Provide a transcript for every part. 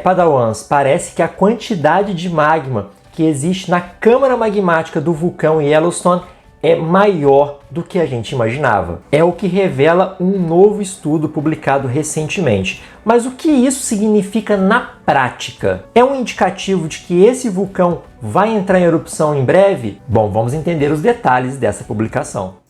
Padawans, parece que a quantidade de magma que existe na câmara magmática do vulcão Yellowstone é maior do que a gente imaginava. É o que revela um novo estudo publicado recentemente. Mas o que isso significa na prática? É um indicativo de que esse vulcão vai entrar em erupção em breve? Bom, vamos entender os detalhes dessa publicação.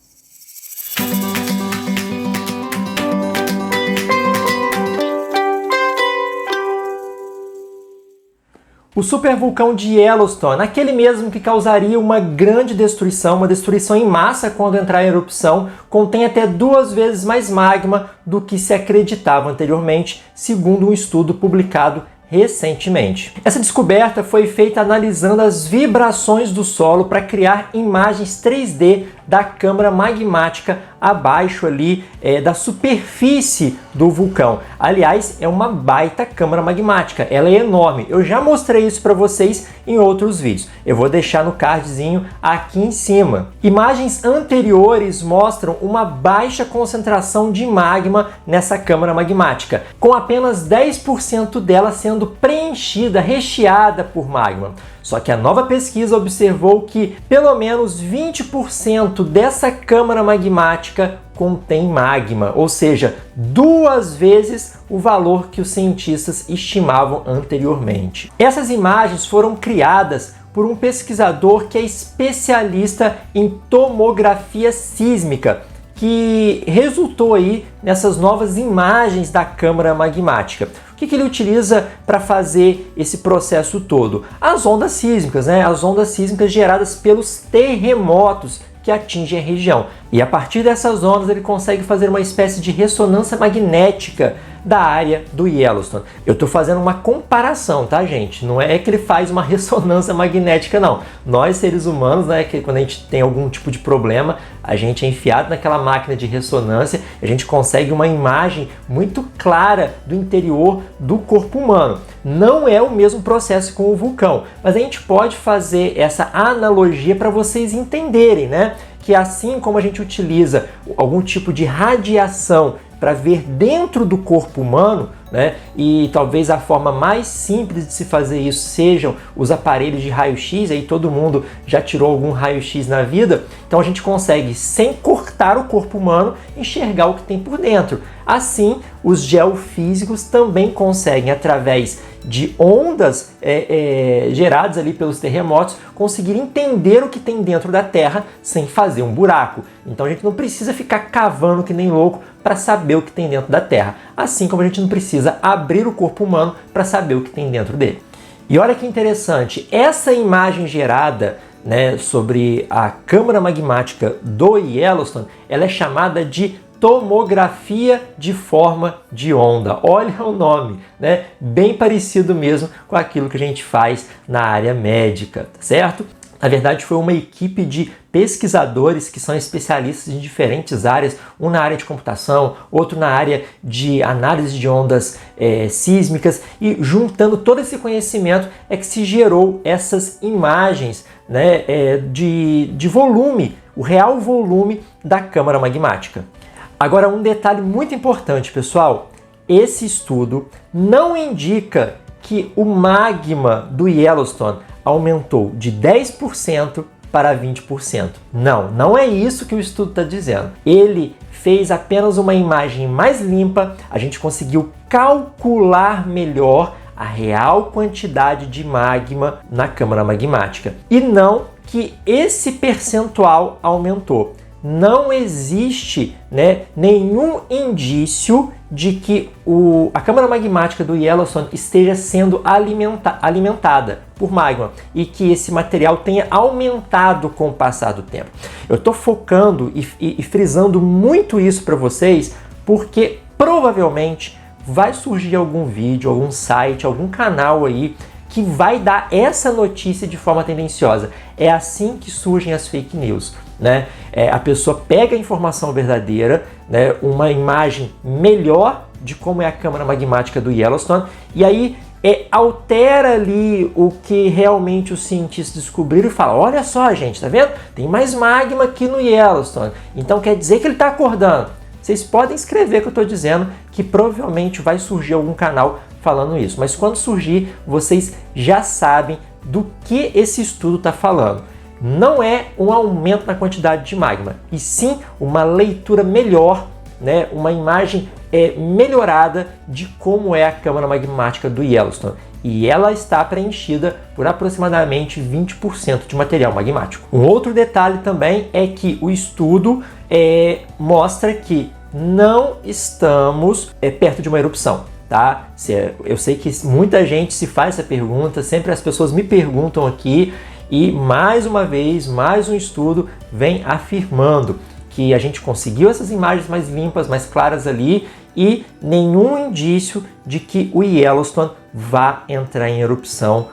O supervulcão de Yellowstone, aquele mesmo que causaria uma grande destruição, uma destruição em massa quando entrar em erupção, contém até 2 vezes mais magma do que se acreditava anteriormente, segundo um estudo publicado recentemente. Essa descoberta foi feita analisando as vibrações do solo para criar imagens 3D da câmara magmática abaixo ali da superfície do vulcão. Aliás, é uma baita câmara magmática, ela é enorme. Eu já mostrei isso para vocês em outros vídeos. Eu vou deixar no cardzinho aqui em cima. Imagens anteriores mostram uma baixa concentração de magma nessa câmara magmática, com apenas 10% dela sendo preenchida, recheada por magma. Só que a nova pesquisa observou que pelo menos 20% dessa câmara magmática contém magma, ou seja, 2 vezes o valor que os cientistas estimavam anteriormente. Essas imagens foram criadas por um pesquisador que é especialista em tomografia sísmica, que resultou aí nessas novas imagens da câmara magmática. O que ele utiliza para fazer esse processo todo? As ondas sísmicas, as ondas sísmicas geradas pelos terremotos que atingem a região. E a partir dessas ondas ele consegue fazer uma espécie de ressonância magnética da área do Yellowstone. Eu estou fazendo uma comparação, tá, gente? Não é que ele faz uma ressonância magnética, não. Nós, seres humanos, que quando a gente tem algum tipo de problema, a gente é enfiado naquela máquina de ressonância, a gente consegue uma imagem muito clara do interior do corpo humano. Não é o mesmo processo com o vulcão, mas a gente pode fazer essa analogia para vocês entenderem, que assim como a gente utiliza algum tipo de radiação para ver dentro do corpo humano, e talvez a forma mais simples de se fazer isso sejam os aparelhos de raio-x, aí todo mundo já tirou algum raio-x na vida, então a gente consegue, sem cortar o corpo humano, enxergar o que tem por dentro. Assim, os geofísicos também conseguem, através de ondas geradas ali pelos terremotos, conseguir entender o que tem dentro da Terra sem fazer um buraco. Então a gente não precisa ficar cavando que nem louco para saber o que tem dentro da Terra, assim como a gente não precisa abrir o corpo humano para saber o que tem dentro dele. E olha que interessante, essa imagem gerada sobre a câmara magmática do Yellowstone, ela é chamada de tomografia de forma de onda. Olha o nome, bem parecido mesmo com aquilo que a gente faz na área médica, tá certo? Na verdade, foi uma equipe de pesquisadores que são especialistas em diferentes áreas, um na área de computação, outro na área de análise de ondas sísmicas, e juntando todo esse conhecimento é que se gerou essas imagens de volume, o real volume da câmara magmática. Agora, um detalhe muito importante, pessoal, esse estudo não indica que o magma do Yellowstone aumentou de 10% para 20%. Não é isso que o estudo está dizendo. Ele fez apenas uma imagem mais limpa, a gente conseguiu calcular melhor a real quantidade de magma na câmara magmática. E não que esse percentual aumentou. Não existe nenhum indício de que a câmara magmática do Yellowstone esteja sendo alimentada por magma e que esse material tenha aumentado com o passar do tempo. Eu estou focando e frisando muito isso para vocês porque provavelmente vai surgir algum vídeo, algum site, algum canal aí que vai dar essa notícia de forma tendenciosa. É assim que surgem as fake news. A pessoa pega a informação verdadeira, uma imagem melhor de como é a câmara magmática do Yellowstone, e aí altera ali o que realmente os cientistas descobriram e fala: olha só, gente, tá vendo? Tem mais magma aqui no Yellowstone, então quer dizer que ele está acordando. Vocês podem escrever que eu estou dizendo que provavelmente vai surgir algum canal falando isso, mas quando surgir, vocês já sabem do que esse estudo está falando. Não é um aumento na quantidade de magma, e sim uma leitura melhor, né, uma imagem melhorada de como é a câmara magmática do Yellowstone. E ela está preenchida por aproximadamente 20% de material magmático. Um outro detalhe também é que o estudo mostra que não estamos perto de uma erupção. Tá? Eu sei que muita gente se faz essa pergunta, sempre as pessoas me perguntam aqui, e mais uma vez, mais um estudo vem afirmando que a gente conseguiu essas imagens mais limpas, mais claras ali, e nenhum indício de que o Yellowstone vá entrar em erupção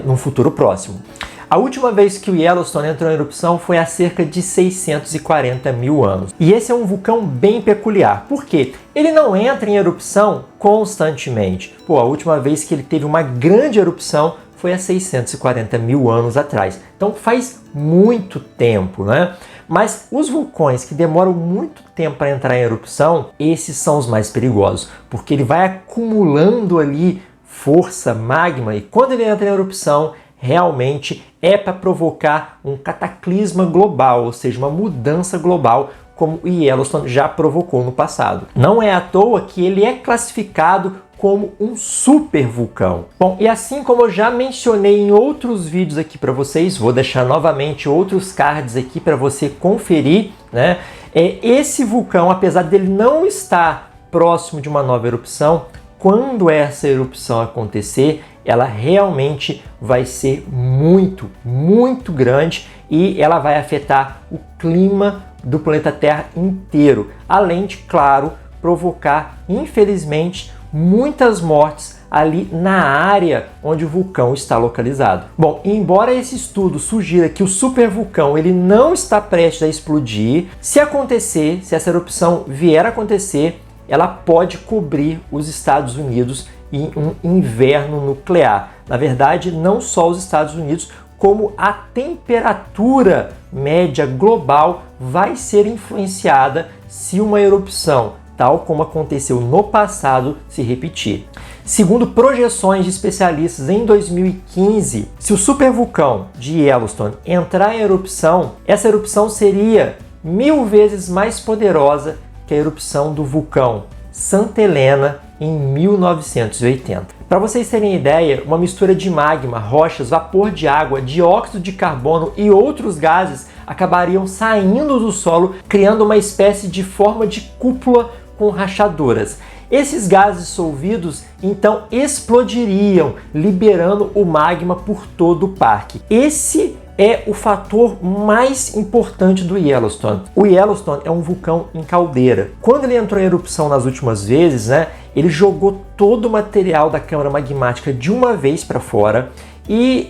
no futuro próximo. A última vez que o Yellowstone entrou em erupção foi há cerca de 640 mil anos. E esse é um vulcão bem peculiar. Por quê? Ele não entra em erupção constantemente. A última vez que ele teve uma grande erupção foi há 640 mil anos atrás. Então faz muito tempo, né? Mas os vulcões que demoram muito tempo para entrar em erupção, esses são os mais perigosos, porque ele vai acumulando ali força, magma, e quando ele entra em erupção, realmente é para provocar um cataclisma global, ou seja, uma mudança global, como o Yellowstone já provocou no passado. Não é à toa que ele é classificado como um supervulcão. Bom, e assim como eu já mencionei em outros vídeos aqui para vocês, vou deixar novamente outros cards aqui para você conferir, né? Esse vulcão, apesar dele não estar próximo de uma nova erupção, quando essa erupção acontecer, ela realmente vai ser muito, muito grande e ela vai afetar o clima do planeta Terra inteiro, além de, claro, provocar, infelizmente, muitas mortes ali na área onde o vulcão está localizado. Bom, embora esse estudo sugira que o supervulcão ele não está prestes a explodir, se acontecer, se essa erupção vier a acontecer, ela pode cobrir os Estados Unidos em um inverno nuclear. Na verdade, não só os Estados Unidos, como a temperatura média global vai ser influenciada se uma erupção, tal como aconteceu no passado, se repetir. Segundo projeções de especialistas, em 2015, se o supervulcão de Yellowstone entrar em erupção, essa erupção seria 1000 vezes mais poderosa que a erupção do vulcão Santa Helena em 1980. Para vocês terem ideia, uma mistura de magma, rochas, vapor de água, dióxido de carbono e outros gases acabariam saindo do solo, criando uma espécie de forma de cúpula com rachaduras. Esses gases dissolvidos então explodiriam, liberando o magma por todo o parque. Esse é o fator mais importante do Yellowstone. O Yellowstone é um vulcão em caldeira. Quando ele entrou em erupção nas últimas vezes, ele jogou todo o material da câmara magmática de uma vez para fora e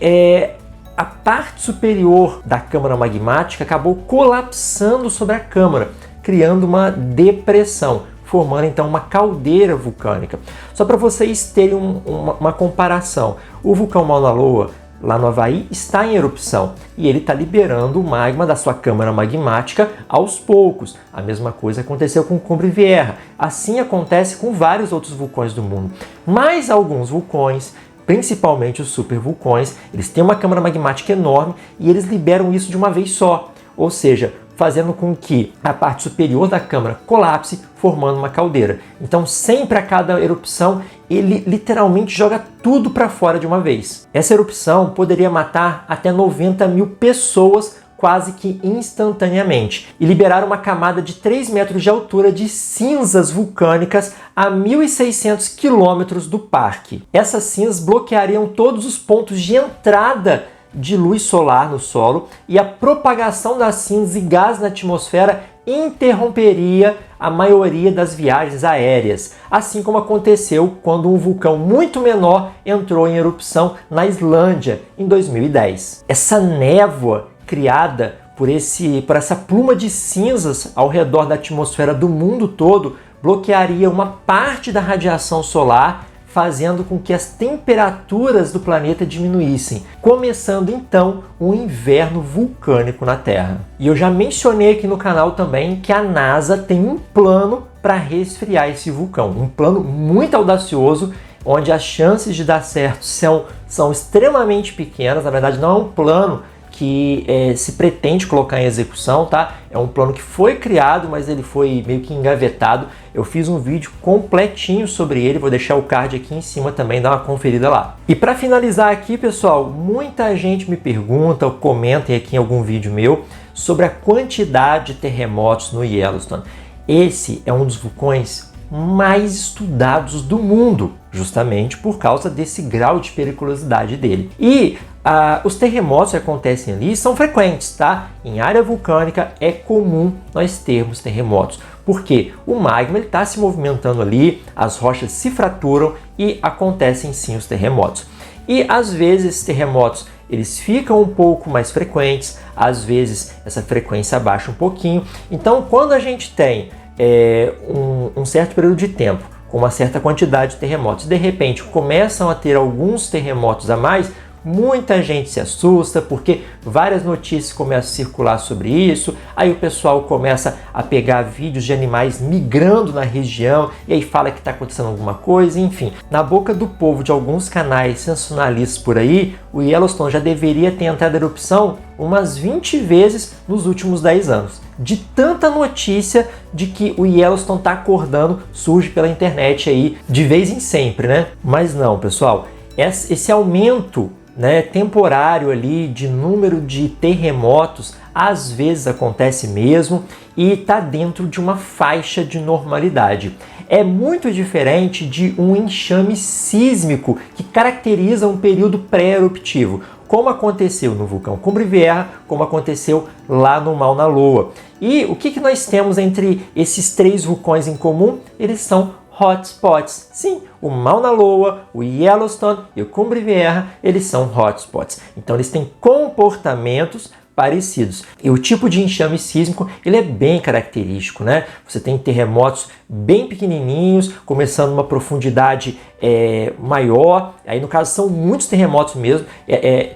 a parte superior da câmara magmática acabou colapsando sobre a câmara, criando uma depressão, formando então uma caldeira vulcânica. Só para vocês terem uma comparação, o vulcão Mauna Loa, lá no Havaí, está em erupção e ele está liberando o magma da sua câmara magmática aos poucos. A mesma coisa aconteceu com o Cumbre Vieja. Assim acontece com vários outros vulcões do mundo. Mas alguns vulcões, principalmente os supervulcões, eles têm uma câmara magmática enorme e eles liberam isso de uma vez só. Ou seja, fazendo com que a parte superior da câmara colapse, formando uma caldeira. Então, sempre a cada erupção, ele literalmente joga tudo para fora de uma vez. Essa erupção poderia matar até 90 mil pessoas quase que instantaneamente e liberar uma camada de 3 metros de altura de cinzas vulcânicas a 1.600 quilômetros do parque. Essas cinzas bloqueariam todos os pontos de entrada de luz solar no solo e a propagação das cinzas e gás na atmosfera interromperia a maioria das viagens aéreas, assim como aconteceu quando um vulcão muito menor entrou em erupção na Islândia em 2010. Essa névoa criada por essa pluma de cinzas ao redor da atmosfera do mundo todo bloquearia uma parte da radiação solar, fazendo com que as temperaturas do planeta diminuíssem, começando então um inverno vulcânico na Terra. E eu já mencionei aqui no canal também que a NASA tem um plano para resfriar esse vulcão, um plano muito audacioso onde as chances de dar certo são extremamente pequenas. Na verdade, não é um plano que se pretende colocar em execução, tá? É um plano que foi criado, mas ele foi meio que engavetado. Eu fiz um vídeo completinho sobre ele, vou deixar o card aqui em cima também, dá uma conferida lá. E para finalizar aqui, pessoal, muita gente me pergunta ou comentem aqui em algum vídeo meu sobre a quantidade de terremotos no Yellowstone. Esse é um dos vulcões mais estudados do mundo, justamente por causa desse grau de periculosidade dele. E os terremotos que acontecem ali são frequentes, tá? Em área vulcânica é comum nós termos terremotos, porque o magma está se movimentando ali, as rochas se fraturam e acontecem sim os terremotos. E às vezes esses terremotos eles ficam um pouco mais frequentes, às vezes essa frequência abaixa um pouquinho. Então quando a gente tem um certo período de tempo com uma certa quantidade de terremotos, de repente começam a ter alguns terremotos a mais, muita gente se assusta porque várias notícias começam a circular sobre isso, aí o pessoal começa a pegar vídeos de animais migrando na região e aí fala que está acontecendo alguma coisa, enfim. Na boca do povo de alguns canais sensacionalistas por aí, o Yellowstone já deveria ter entrado em erupção umas 20 vezes nos últimos 10 anos. De tanta notícia de que o Yellowstone está acordando, surge pela internet aí de vez em sempre, né? Mas não, pessoal, esse aumento temporário ali de número de terremotos às vezes acontece mesmo e está dentro de uma faixa de normalidade. É muito diferente de um enxame sísmico que caracteriza um período pré-eruptivo, como aconteceu no vulcão Cumbre Vieja, como aconteceu lá no Mauna Loa. E o que nós temos entre esses três vulcões em comum? Eles são hotspots. Sim, o Mauna Loa, o Yellowstone e o Cumbre Vieja, eles são hotspots. Então eles têm comportamentos parecidos. E o tipo de enxame sísmico, ele é bem característico, né? Você tem terremotos bem pequenininhos, começando uma profundidade maior. Aí no caso são muitos terremotos mesmo.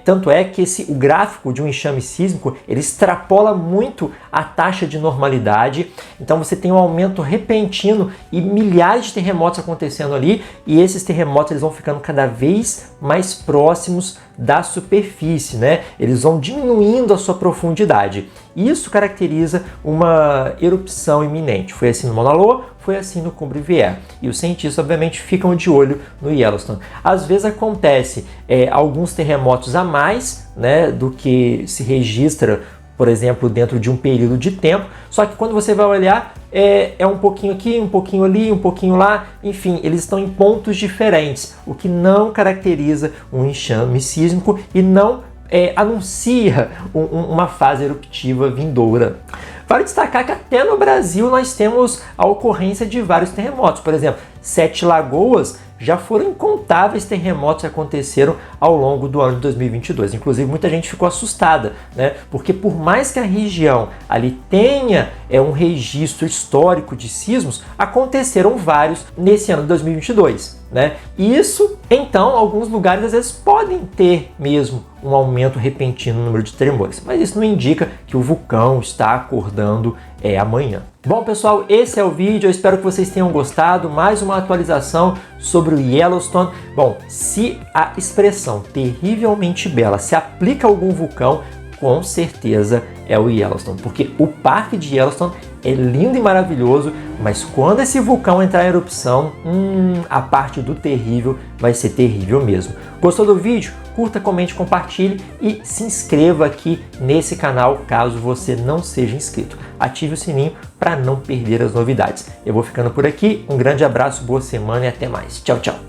Tanto é que o gráfico de um enxame sísmico, ele extrapola muito a taxa de normalidade. Então você tem um aumento repentino e milhares de terremotos acontecendo ali. E esses terremotos eles vão ficando cada vez mais próximos da superfície, né? Eles vão diminuindo a sua profundidade. Isso caracteriza uma erupção iminente. Foi assim no Mauna Loa, foi assim no Cumbre Vieja. E os cientistas, obviamente, ficam de olho no Yellowstone. Às vezes acontece alguns terremotos a mais, né, do que se registra, por exemplo, dentro de um período de tempo. Só que quando você vai olhar, é um pouquinho aqui, um pouquinho ali, um pouquinho lá. Enfim, eles estão em pontos diferentes, o que não caracteriza um enxame sísmico e não anuncia uma fase eruptiva vindoura. Vale destacar que até no Brasil nós temos a ocorrência de vários terremotos. Por exemplo, Sete Lagoas já foram incontáveis terremotos que aconteceram ao longo do ano de 2022. Inclusive, muita gente ficou assustada, né? Porque por mais que a região ali tenha um registro histórico de sismos, aconteceram vários nesse ano de 2022, né? E isso, então, alguns lugares às vezes podem ter mesmo um aumento repentino no número de tremores, mas isso não indica que o vulcão está acordando amanhã. Bom, pessoal, esse é o vídeo, eu espero que vocês tenham gostado. Mais uma atualização sobre o Yellowstone. Bom, se a expressão terrivelmente bela se aplica a algum vulcão, com certeza é o Yellowstone, porque o parque de Yellowstone é lindo e maravilhoso, mas quando esse vulcão entrar em erupção, a parte do terrível vai ser terrível mesmo. Gostou do vídeo? Curta, comente, compartilhe e se inscreva aqui nesse canal caso você não seja inscrito. Ative o sininho para não perder as novidades. Eu vou ficando por aqui, um grande abraço, boa semana e até mais. Tchau, tchau!